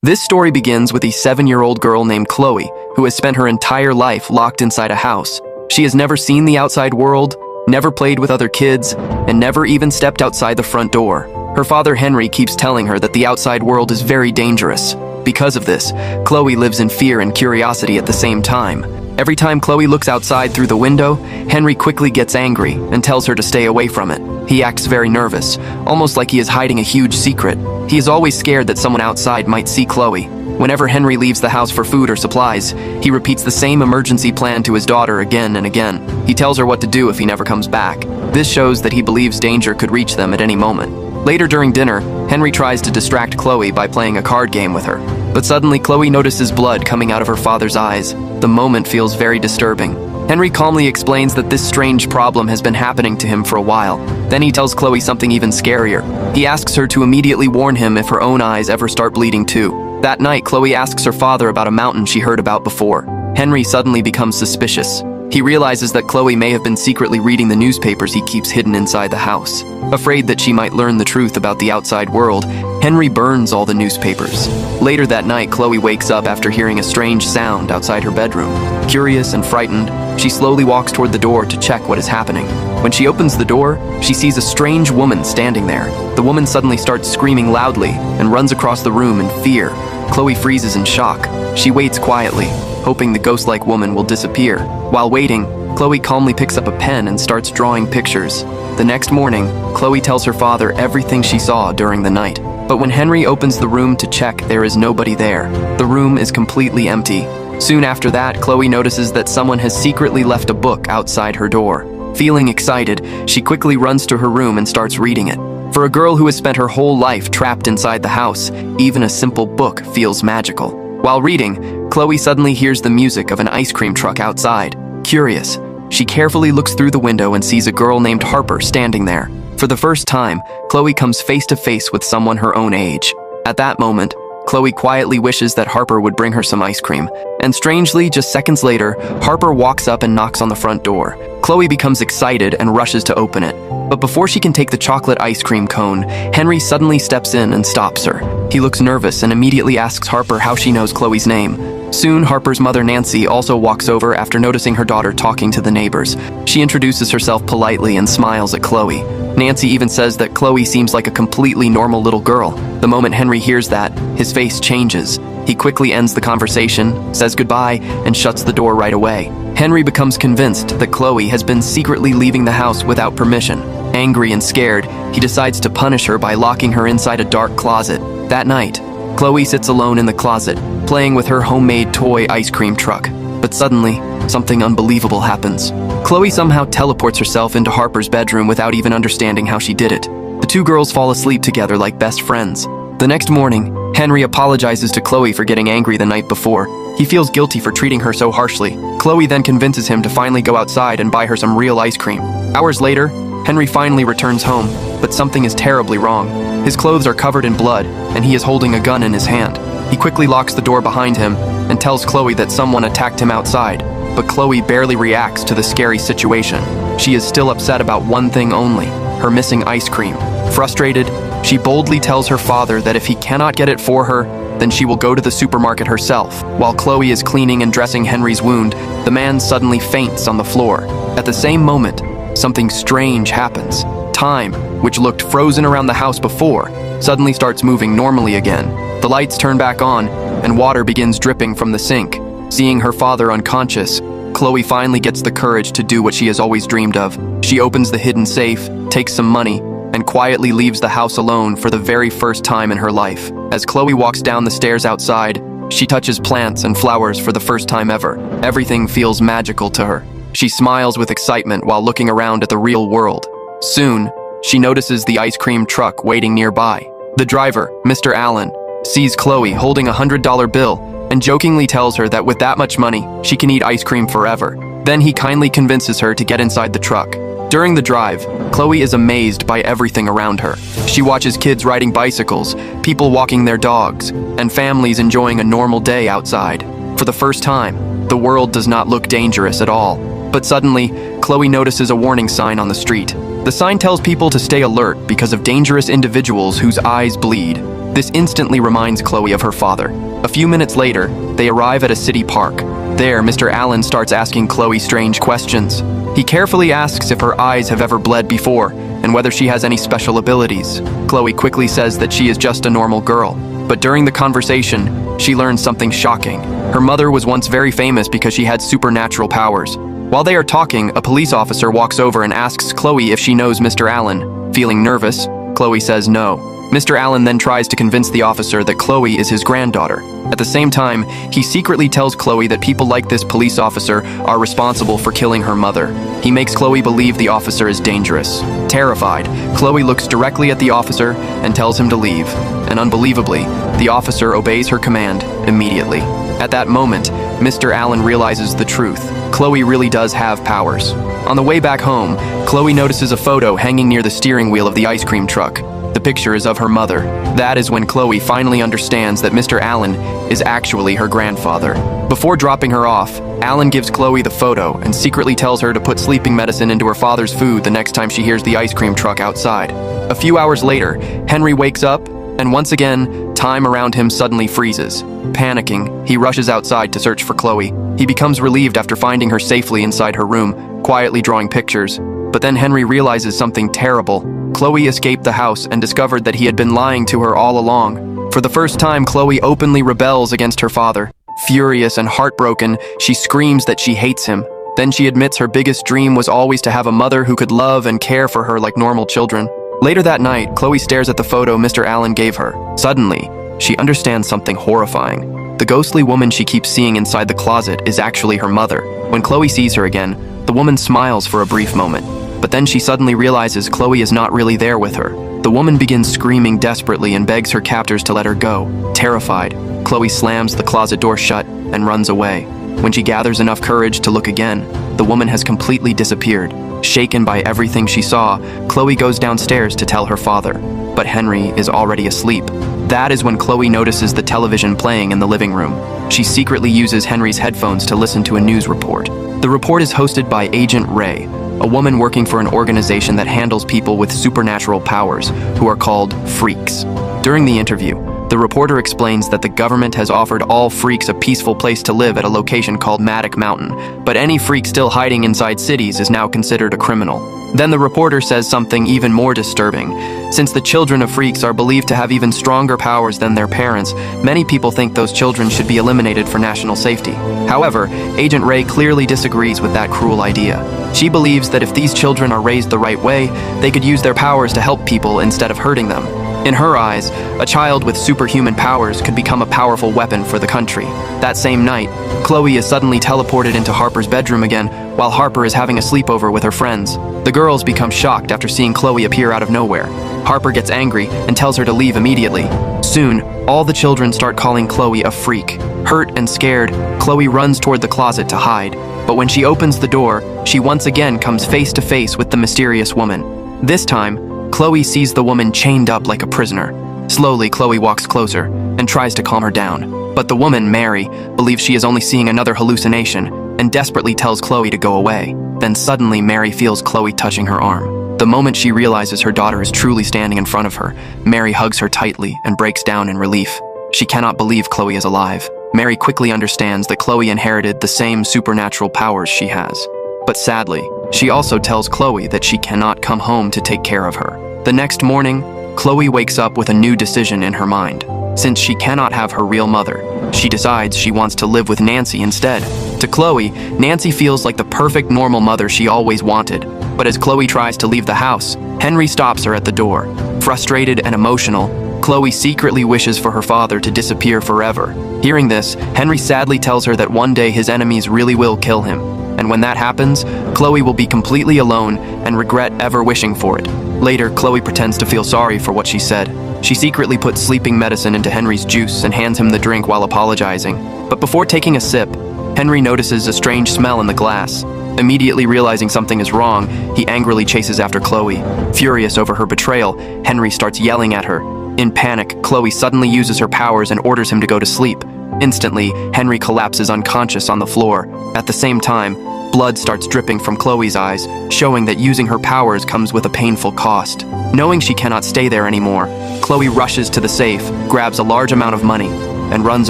This story begins with a 7-year-old girl named Chloe, who has spent her entire life locked inside a house. She has never seen the outside world, never played with other kids, and never even stepped outside the front door. Her father Henry keeps telling her that the outside world is very dangerous. Because of this, Chloe lives in fear and curiosity at the same time. Every time Chloe looks outside through the window, Henry quickly gets angry and tells her to stay away from it. He acts very nervous, almost like he is hiding a huge secret. He is always scared that someone outside might see Chloe. Whenever Henry leaves the house for food or supplies, he repeats the same emergency plan to his daughter again and again. He tells her what to do if he never comes back. This shows that he believes danger could reach them at any moment. Later during dinner, Henry tries to distract Chloe by playing a card game with her. But suddenly Chloe notices blood coming out of her father's eyes. The moment feels very disturbing. Henry calmly explains that this strange problem has been happening to him for a while. Then he tells Chloe something even scarier. He asks her to immediately warn him if her own eyes ever start bleeding too. That night, Chloe asks her father about a mountain she heard about before. Henry suddenly becomes suspicious. He realizes that Chloe may have been secretly reading the newspapers he keeps hidden inside the house. Afraid that she might learn the truth about the outside world, Henry burns all the newspapers. Later that night, Chloe wakes up after hearing a strange sound outside her bedroom. Curious and frightened, she slowly walks toward the door to check what is happening. When she opens the door, she sees a strange woman standing there. The woman suddenly starts screaming loudly and runs across the room in fear. Chloe freezes in shock. She waits quietly, hoping the ghost-like woman will disappear. While waiting, Chloe calmly picks up a pen and starts drawing pictures. The next morning, Chloe tells her father everything she saw during the night. But when Henry opens the room to check, there is nobody there. The room is completely empty. Soon after that, Chloe notices that someone has secretly left a book outside her door. Feeling excited, she quickly runs to her room and starts reading it. For a girl who has spent her whole life trapped inside the house, even a simple book feels magical. While reading, Chloe suddenly hears the music of an ice cream truck outside. Curious, she carefully looks through the window and sees a girl named Harper standing there. For the first time, Chloe comes face to face with someone her own age. At that moment, Chloe quietly wishes that Harper would bring her some ice cream. And strangely, just seconds later, Harper walks up and knocks on the front door. Chloe becomes excited and rushes to open it. But before she can take the chocolate ice cream cone, Henry suddenly steps in and stops her. He looks nervous and immediately asks Harper how she knows Chloe's name. Soon, Harper's mother Nancy also walks over after noticing her daughter talking to the neighbors. She introduces herself politely and smiles at Chloe. Nancy even says that Chloe seems like a completely normal little girl. The moment Henry hears that, his face changes. He quickly ends the conversation, says goodbye, and shuts the door right away. Henry becomes convinced that Chloe has been secretly leaving the house without permission. Angry and scared, he decides to punish her by locking her inside a dark closet. That night, Chloe sits alone in the closet, playing with her homemade toy ice cream truck. But suddenly, something unbelievable happens. Chloe somehow teleports herself into Harper's bedroom without even understanding how she did it. The two girls fall asleep together like best friends. The next morning, Henry apologizes to Chloe for getting angry the night before. He feels guilty for treating her so harshly. Chloe then convinces him to finally go outside and buy her some real ice cream. Hours later, Henry finally returns home, but something is terribly wrong. His clothes are covered in blood, and he is holding a gun in his hand. He quickly locks the door behind him and tells Chloe that someone attacked him outside. But Chloe barely reacts to the scary situation. She is still upset about one thing only, her missing ice cream. Frustrated, she boldly tells her father that if he cannot get it for her, then she will go to the supermarket herself. While Chloe is cleaning and dressing Henry's wound, the man suddenly faints on the floor. At the same moment, something strange happens. Time, which looked frozen around the house before, suddenly starts moving normally again. The lights turn back on, and water begins dripping from the sink. Seeing her father unconscious, Chloe finally gets the courage to do what she has always dreamed of. She opens the hidden safe, takes some money, and quietly leaves the house alone for the very first time in her life. As Chloe walks down the stairs outside, she touches plants and flowers for the first time ever. Everything feels magical to her. She smiles with excitement while looking around at the real world. Soon, she notices the ice cream truck waiting nearby. The driver, Mr. Allen, sees Chloe holding a $100 bill and jokingly tells her that with that much money, she can eat ice cream forever. Then he kindly convinces her to get inside the truck. During the drive, Chloe is amazed by everything around her. She watches kids riding bicycles, people walking their dogs, and families enjoying a normal day outside. For the first time, the world does not look dangerous at all. But suddenly, Chloe notices a warning sign on the street. The sign tells people to stay alert because of dangerous individuals whose eyes bleed. This instantly reminds Chloe of her father. A few minutes later, they arrive at a city park. There, Mr. Allen starts asking Chloe strange questions. He carefully asks if her eyes have ever bled before and whether she has any special abilities. Chloe quickly says that she is just a normal girl. But during the conversation, she learns something shocking. Her mother was once very famous because she had supernatural powers. While they are talking, a police officer walks over and asks Chloe if she knows Mr. Allen. Feeling nervous, Chloe says no. Mr. Allen then tries to convince the officer that Chloe is his granddaughter. At the same time, he secretly tells Chloe that people like this police officer are responsible for killing her mother. He makes Chloe believe the officer is dangerous. Terrified, Chloe looks directly at the officer and tells him to leave. And unbelievably, the officer obeys her command immediately. At that moment, Mr. Allen realizes the truth. Chloe really does have powers. On the way back home, Chloe notices a photo hanging near the steering wheel of the ice cream truck. The picture is of her mother. That is when Chloe finally understands that Mr. Allen is actually her grandfather. Before dropping her off, Allen gives Chloe the photo and secretly tells her to put sleeping medicine into her father's food the next time she hears the ice cream truck outside. A few hours later, Henry wakes up, and once again, time around him suddenly freezes. Panicking, he rushes outside to search for Chloe. He becomes relieved after finding her safely inside her room, quietly drawing pictures. But then Henry realizes something terrible. Chloe escaped the house and discovered that he had been lying to her all along. For the first time, Chloe openly rebels against her father. Furious and heartbroken, she screams that she hates him. Then she admits her biggest dream was always to have a mother who could love and care for her like normal children. Later that night, Chloe stares at the photo Mr. Allen gave her. Suddenly, she understands something horrifying. The ghostly woman she keeps seeing inside the closet is actually her mother. When Chloe sees her again, the woman smiles for a brief moment. But then she suddenly realizes Chloe is not really there with her. The woman begins screaming desperately and begs her captors to let her go. Terrified, Chloe slams the closet door shut and runs away. When she gathers enough courage to look again, the woman has completely disappeared. Shaken by everything she saw, Chloe goes downstairs to tell her father. But Henry is already asleep. That is when Chloe notices the television playing in the living room. She secretly uses Henry's headphones to listen to a news report. The report is hosted by Agent Ray, a woman working for an organization that handles people with supernatural powers, who are called freaks. During the interview, the reporter explains that the government has offered all freaks a peaceful place to live at a location called Maddock Mountain, but any freak still hiding inside cities is now considered a criminal. Then the reporter says something even more disturbing. Since the children of freaks are believed to have even stronger powers than their parents, many people think those children should be eliminated for national safety. However, Agent Ray clearly disagrees with that cruel idea. She believes that if these children are raised the right way, they could use their powers to help people instead of hurting them. In her eyes, a child with superhuman powers could become a powerful weapon for the country. That same night, Chloe is suddenly teleported into Harper's bedroom again, while Harper is having a sleepover with her friends. The girls become shocked after seeing Chloe appear out of nowhere. Harper gets angry and tells her to leave immediately. Soon, all the children start calling Chloe a freak. Hurt and scared, Chloe runs toward the closet to hide. But when she opens the door, she once again comes face to face with the mysterious woman. This time, Chloe sees the woman chained up like a prisoner. Slowly, Chloe walks closer and tries to calm her down. But the woman, Mary, believes she is only seeing another hallucination and desperately tells Chloe to go away. Then suddenly, Mary feels Chloe touching her arm. The moment she realizes her daughter is truly standing in front of her, Mary hugs her tightly and breaks down in relief. She cannot believe Chloe is alive. Mary quickly understands that Chloe inherited the same supernatural powers she has. But sadly, she also tells Chloe that she cannot come home to take care of her. The next morning, Chloe wakes up with a new decision in her mind. Since she cannot have her real mother, she decides she wants to live with Nancy instead. To Chloe, Nancy feels like the perfect normal mother she always wanted. But as Chloe tries to leave the house, Henry stops her at the door. Frustrated and emotional, Chloe secretly wishes for her father to disappear forever. Hearing this, Henry sadly tells her that one day his enemies really will kill him. And when that happens, Chloe will be completely alone and regret ever wishing for it. Later, Chloe pretends to feel sorry for what she said. She secretly puts sleeping medicine into Henry's juice and hands him the drink while apologizing. But before taking a sip, Henry notices a strange smell in the glass. Immediately realizing something is wrong, he angrily chases after Chloe. Furious over her betrayal, Henry starts yelling at her. In panic, Chloe suddenly uses her powers and orders him to go to sleep. Instantly, Henry collapses unconscious on the floor. At the same time, blood starts dripping from Chloe's eyes, showing that using her powers comes with a painful cost. Knowing she cannot stay there anymore, Chloe rushes to the safe, grabs a large amount of money, and runs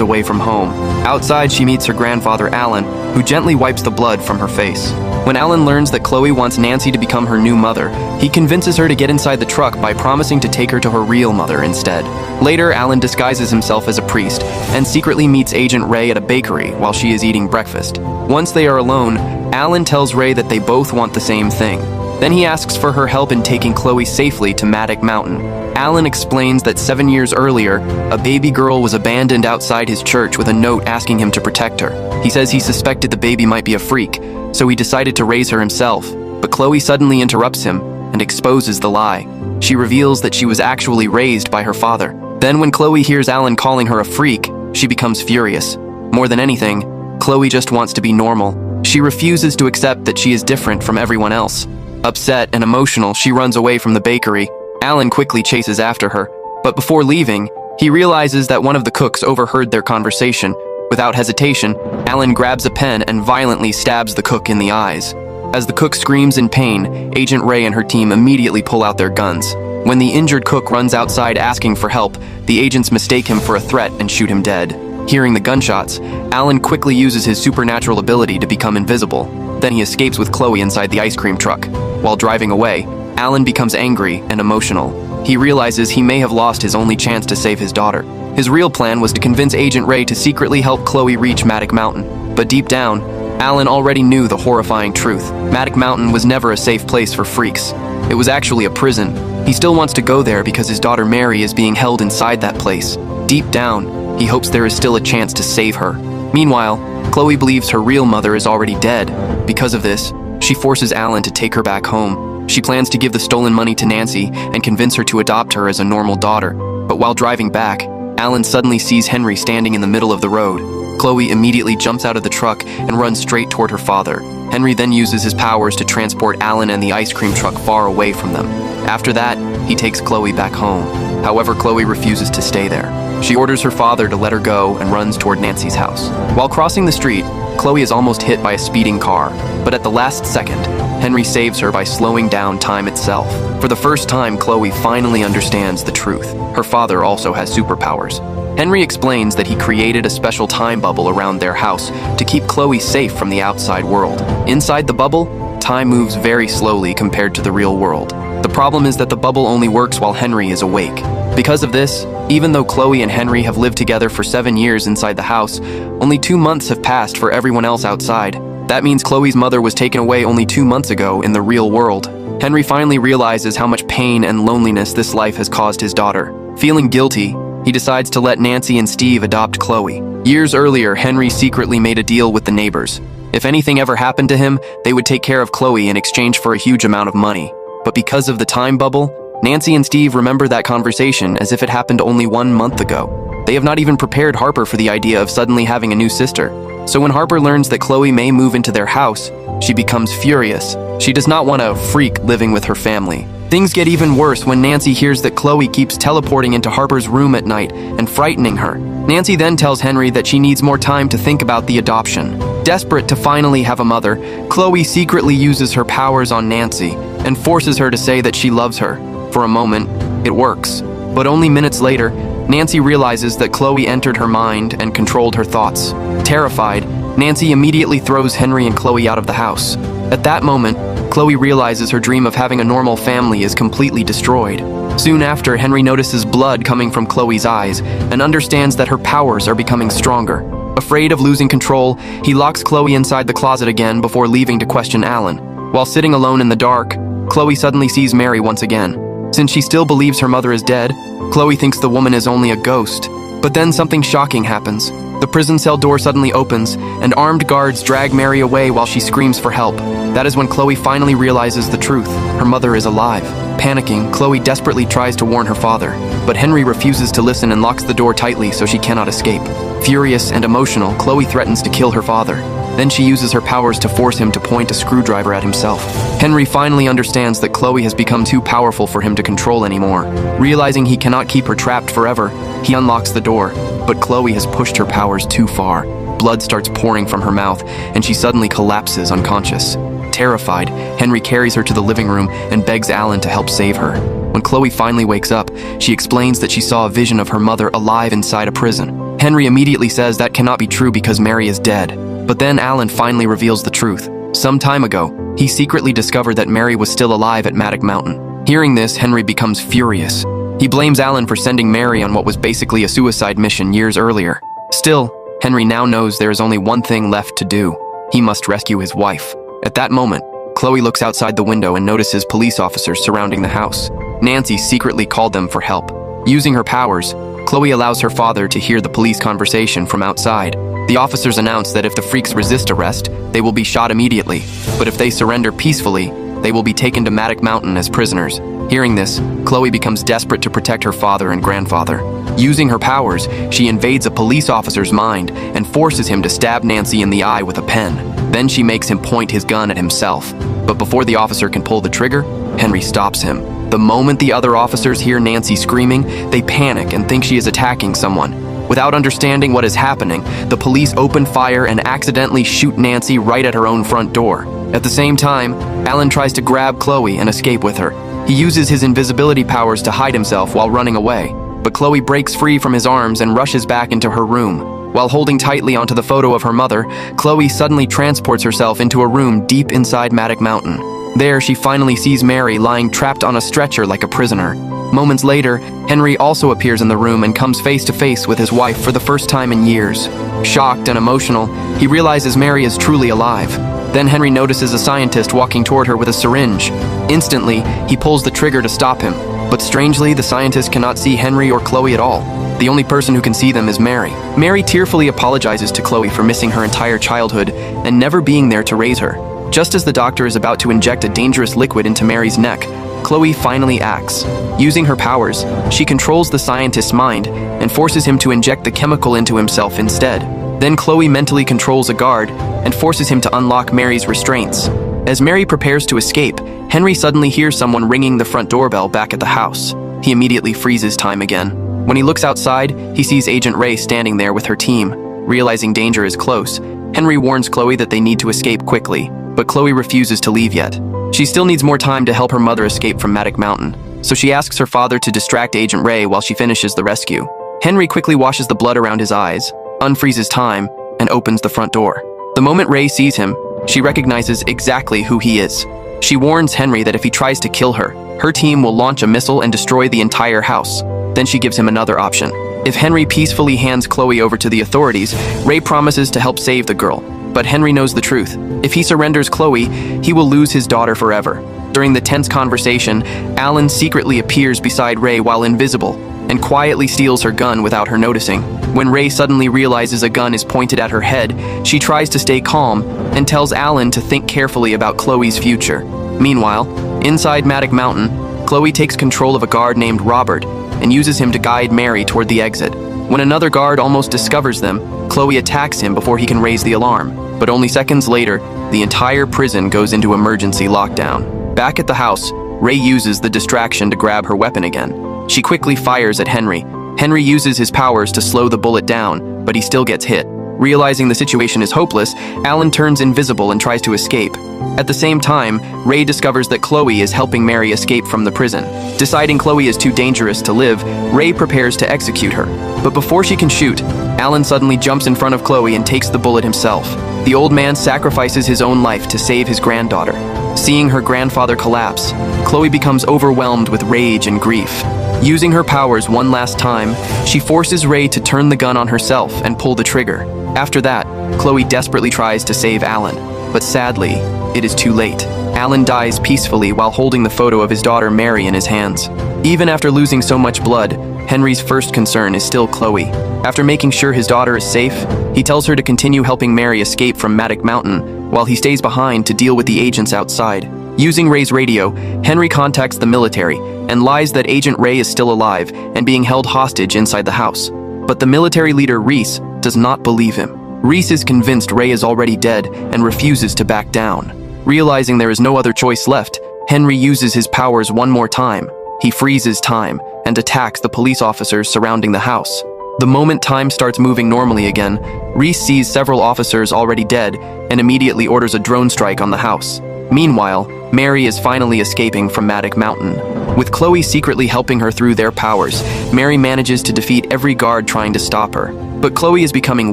away from home. Outside, she meets her grandfather, Alan, who gently wipes the blood from her face. When Alan learns that Chloe wants Nancy to become her new mother, he convinces her to get inside the truck by promising to take her to her real mother instead. Later, Alan disguises himself as a priest and secretly meets Agent Ray at a bakery while she is eating breakfast. Once they are alone, Alan tells Ray that they both want the same thing. Then he asks for her help in taking Chloe safely to Matic Mountain. Alan explains that 7 years earlier, a baby girl was abandoned outside his church with a note asking him to protect her. He says he suspected the baby might be a freak, so he decided to raise her himself. But Chloe suddenly interrupts him and exposes the lie. She reveals that she was actually raised by her father. Then when Chloe hears Alan calling her a freak, she becomes furious. More than anything, Chloe just wants to be normal. She refuses to accept that she is different from everyone else. Upset and emotional, she runs away from the bakery. Alan quickly chases after her, but before leaving, he realizes that one of the cooks overheard their conversation. Without hesitation, Alan grabs a pen and violently stabs the cook in the eyes. As the cook screams in pain, Agent Ray and her team immediately pull out their guns. When the injured cook runs outside asking for help, the agents mistake him for a threat and shoot him dead. Hearing the gunshots, Alan quickly uses his supernatural ability to become invisible. Then he escapes with Chloe inside the ice cream truck. While driving away, Alan becomes angry and emotional. He realizes he may have lost his only chance to save his daughter. His real plan was to convince Agent Ray to secretly help Chloe reach Matic Mountain. But deep down, Alan already knew the horrifying truth. Matic Mountain was never a safe place for freaks. It was actually a prison. He still wants to go there because his daughter Mary is being held inside that place. Deep down, he hopes there is still a chance to save her. Meanwhile, Chloe believes her real mother is already dead. Because of this, she forces Alan to take her back home. She plans to give the stolen money to Nancy and convince her to adopt her as a normal daughter. But while driving back, Alan suddenly sees Henry standing in the middle of the road. Chloe immediately jumps out of the truck and runs straight toward her father. Henry then uses his powers to transport Alan and the ice cream truck far away from them. After that, he takes Chloe back home. However, Chloe refuses to stay there. She orders her father to let her go and runs toward Nancy's house. While crossing the street, Chloe is almost hit by a speeding car, but at the last second, Henry saves her by slowing down time itself. For the first time, Chloe finally understands the truth. Her father also has superpowers. Henry explains that he created a special time bubble around their house to keep Chloe safe from the outside world. Inside the bubble, time moves very slowly compared to the real world. The problem is that the bubble only works while Henry is awake. Because of this, even though Chloe and Henry have lived together for 7 years inside the house, only 2 months have passed for everyone else outside. That means Chloe's mother was taken away only 2 months ago in the real world. Henry finally realizes how much pain and loneliness this life has caused his daughter. Feeling guilty, he decides to let Nancy and Steve adopt Chloe. Years earlier, Henry secretly made a deal with the neighbors. If anything ever happened to him, they would take care of Chloe in exchange for a huge amount of money. But because of the time bubble, Nancy and Steve remember that conversation as if it happened only 1 month ago. They have not even prepared Harper for the idea of suddenly having a new sister. So when Harper learns that Chloe may move into their house, she becomes furious. She does not want a freak living with her family. Things get even worse when Nancy hears that Chloe keeps teleporting into Harper's room at night and frightening her. Nancy then tells Henry that she needs more time to think about the adoption. Desperate to finally have a mother, Chloe secretly uses her powers on Nancy and forces her to say that she loves her. For a moment, it works. But only minutes later, Nancy realizes that Chloe entered her mind and controlled her thoughts. Terrified, Nancy immediately throws Henry and Chloe out of the house. At that moment, Chloe realizes her dream of having a normal family is completely destroyed. Soon after, Henry notices blood coming from Chloe's eyes and understands that her powers are becoming stronger. Afraid of losing control, he locks Chloe inside the closet again before leaving to question Alan. While sitting alone in the dark, Chloe suddenly sees Mary once again. Since she still believes her mother is dead, Chloe thinks the woman is only a ghost. But then something shocking happens. The prison cell door suddenly opens, and armed guards drag Mary away while she screams for help. That is when Chloe finally realizes the truth. Her mother is alive. Panicking, Chloe desperately tries to warn her father, but Henry refuses to listen and locks the door tightly so she cannot escape. Furious and emotional, Chloe threatens to kill her father. Then she uses her powers to force him to point a screwdriver at himself. Henry finally understands that Chloe has become too powerful for him to control anymore. Realizing he cannot keep her trapped forever, he unlocks the door, but Chloe has pushed her powers too far. Blood starts pouring from her mouth, and she suddenly collapses unconscious. Terrified, Henry carries her to the living room and begs Alan to help save her. When Chloe finally wakes up, she explains that she saw a vision of her mother alive inside a prison. Henry immediately says that cannot be true because Mary is dead. But then Alan finally reveals the truth. Some time ago, he secretly discovered that Mary was still alive at Maddock Mountain. Hearing this, Henry becomes furious. He blames Alan for sending Mary on what was basically a suicide mission years earlier. Still, Henry now knows there is only one thing left to do. He must rescue his wife. At that moment, Chloe looks outside the window and notices police officers surrounding the house. Nancy secretly called them for help. Using her powers, Chloe allows her father to hear the police conversation from outside. The officers announce that if the freaks resist arrest, they will be shot immediately. But if they surrender peacefully, they will be taken to Maddock Mountain as prisoners. Hearing this, Chloe becomes desperate to protect her father and grandfather. Using her powers, she invades a police officer's mind and forces him to stab Nancy in the eye with a pen. Then she makes him point his gun at himself. But before the officer can pull the trigger, Henry stops him. The moment the other officers hear Nancy screaming, they panic and think she is attacking someone. Without understanding what is happening, the police open fire and accidentally shoot Nancy right at her own front door. At the same time, Alan tries to grab Chloe and escape with her. He uses his invisibility powers to hide himself while running away, but Chloe breaks free from his arms and rushes back into her room. While holding tightly onto the photo of her mother, Chloe suddenly transports herself into a room deep inside Maddock Mountain. There, she finally sees Mary lying trapped on a stretcher like a prisoner. Moments later, Henry also appears in the room and comes face to face with his wife for the first time in years. Shocked and emotional, he realizes Mary is truly alive. Then Henry notices a scientist walking toward her with a syringe. Instantly, he pulls the trigger to stop him. But strangely, the scientist cannot see Henry or Chloe at all. The only person who can see them is Mary. Mary tearfully apologizes to Chloe for missing her entire childhood and never being there to raise her. Just as the doctor is about to inject a dangerous liquid into Mary's neck, Chloe finally acts. Using her powers, she controls the scientist's mind and forces him to inject the chemical into himself instead. Then Chloe mentally controls a guard and forces him to unlock Mary's restraints. As Mary prepares to escape, Henry suddenly hears someone ringing the front doorbell back at the house. He immediately freezes time again. When he looks outside, he sees Agent Ray standing there with her team. Realizing danger is close, Henry warns Chloe that they need to escape quickly, but Chloe refuses to leave yet. She still needs more time to help her mother escape from Maddock Mountain, so she asks her father to distract Agent Ray while she finishes the rescue. Henry quickly washes the blood around his eyes, unfreezes time, and opens the front door. The moment Ray sees him, she recognizes exactly who he is. She warns Henry that if he tries to kill her, her team will launch a missile and destroy the entire house. Then she gives him another option. If Henry peacefully hands Chloe over to the authorities, Ray promises to help save the girl. But Henry knows the truth. If he surrenders Chloe, he will lose his daughter forever. During the tense conversation, Alan secretly appears beside Ray while invisible and quietly steals her gun without her noticing. When Ray suddenly realizes a gun is pointed at her head, she tries to stay calm and tells Alan to think carefully about Chloe's future. Meanwhile, inside Maddock Mountain, Chloe takes control of a guard named Robert and uses him to guide Mary toward the exit. When another guard almost discovers them, Chloe attacks him before he can raise the alarm. But only seconds later, the entire prison goes into emergency lockdown. Back at the house, Ray uses the distraction to grab her weapon again. She quickly fires at Henry. Henry uses his powers to slow the bullet down, but he still gets hit. Realizing the situation is hopeless, Alan turns invisible and tries to escape. At the same time, Ray discovers that Chloe is helping Mary escape from the prison. Deciding Chloe is too dangerous to live, Ray prepares to execute her. But before she can shoot, Alan suddenly jumps in front of Chloe and takes the bullet himself. The old man sacrifices his own life to save his granddaughter. Seeing her grandfather collapse, Chloe becomes overwhelmed with rage and grief. Using her powers one last time, she forces Ray to turn the gun on herself and pull the trigger. After that, Chloe desperately tries to save Alan, but sadly, it is too late. Alan dies peacefully while holding the photo of his daughter Mary in his hands. Even after losing so much blood, Henry's first concern is still Chloe. After making sure his daughter is safe, he tells her to continue helping Mary escape from Maddock Mountain while he stays behind to deal with the agents outside. Using Ray's radio, Henry contacts the military and lies that Agent Ray is still alive and being held hostage inside the house. But the military leader, Reese, does not believe him. Reese is convinced Ray is already dead and refuses to back down. Realizing there is no other choice left, Henry uses his powers one more time. He freezes time and attacks the police officers surrounding the house. The moment time starts moving normally again, Reese sees several officers already dead and immediately orders a drone strike on the house. Meanwhile, Mary is finally escaping from Matic Mountain. With Chloe secretly helping her through their powers, Mary manages to defeat every guard trying to stop her. But Chloe is becoming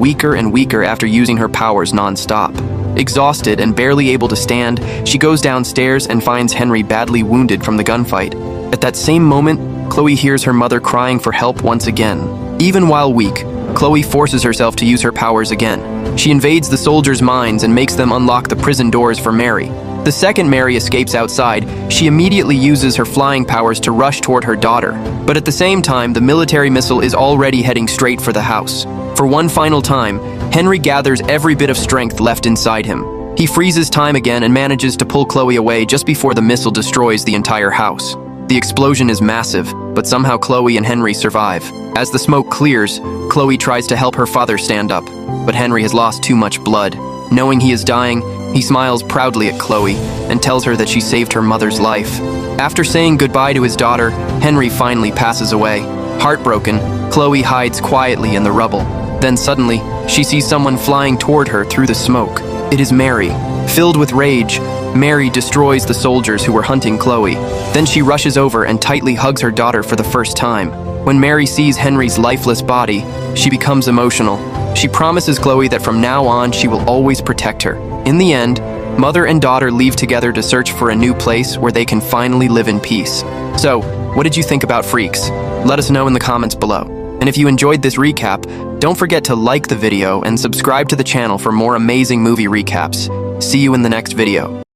weaker and weaker after using her powers non-stop. Exhausted and barely able to stand, she goes downstairs and finds Henry badly wounded from the gunfight. At that same moment, Chloe hears her mother crying for help once again. Even while weak, Chloe forces herself to use her powers again. She invades the soldiers' minds and makes them unlock the prison doors for Mary. The second Mary escapes outside, she immediately uses her flying powers to rush toward her daughter. But at the same time, the military missile is already heading straight for the house. For one final time, Henry gathers every bit of strength left inside him. He freezes time again and manages to pull Chloe away just before the missile destroys the entire house. The explosion is massive, but somehow Chloe and Henry survive. As the smoke clears, Chloe tries to help her father stand up, but Henry has lost too much blood. Knowing he is dying, he smiles proudly at Chloe and tells her that she saved her mother's life. After saying goodbye to his daughter, Henry finally passes away. Heartbroken, Chloe hides quietly in the rubble. Then suddenly, she sees someone flying toward her through the smoke. It is Mary. Filled with rage, Mary destroys the soldiers who were hunting Chloe. Then she rushes over and tightly hugs her daughter for the first time. When Mary sees Henry's lifeless body, she becomes emotional. She promises Chloe that from now on she will always protect her. In the end, mother and daughter leave together to search for a new place where they can finally live in peace. So, what did you think about Freaks? Let us know in the comments below. And if you enjoyed this recap, don't forget to like the video and subscribe to the channel for more amazing movie recaps. See you in the next video.